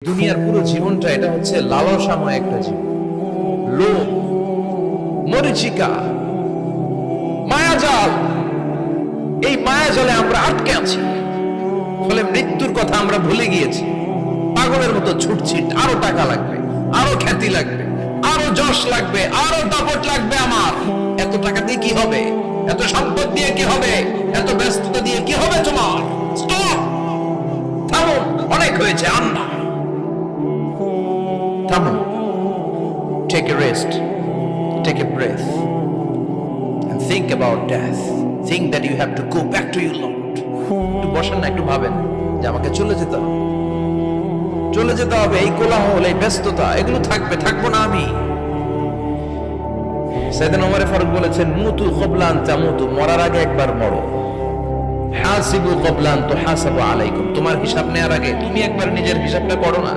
দুনিয়ার পুরো জীবনটা এটা হচ্ছে লালসাময় একটা জীবন, লোভ, মরিচিকা, মায়াজাল। এই মায়াজালে আমরা আটকে আছি, ফলে মৃত্যুর কথা আমরা ভুলে গিয়েছি। পাগলের মতো ছুটছি, আরো টাকা লাগবে, আরো খ্যাতি লাগবে, আরো যশ লাগবে, আরো দাপট লাগবে। আমার এত টাকা দিয়ে কি হবে? এত সম্পদ দিয়ে কি হবে? এত ব্যস্ততা দিয়ে কি হবে? তোমার স্টপ, থামুন, অনেক হয়েছে। আন্না, থামুন, take a rest, take a breath and think about death. Think that you have to go back to your Lord. একটু বসেন না, একটু ভাবেন যে আমাকে চলে যেতে হবে, চলে যেতে হবে। এই কোলাহল, এই ব্যস্ততা, এগুলো থাকবে, থাকবো না আমি। সাইয়েদনা ওমর ফারুক বলেছেন, মুতু ক্বাবলা আন তামুতু, মরার আগে একবার মরো। হাসিবু ক্বাবলা আন তুহাসাবু আলাইকুম, তোমার হিসাব নেওয়ার আগে তুমি একবার নিজের হিসাবটা করো না।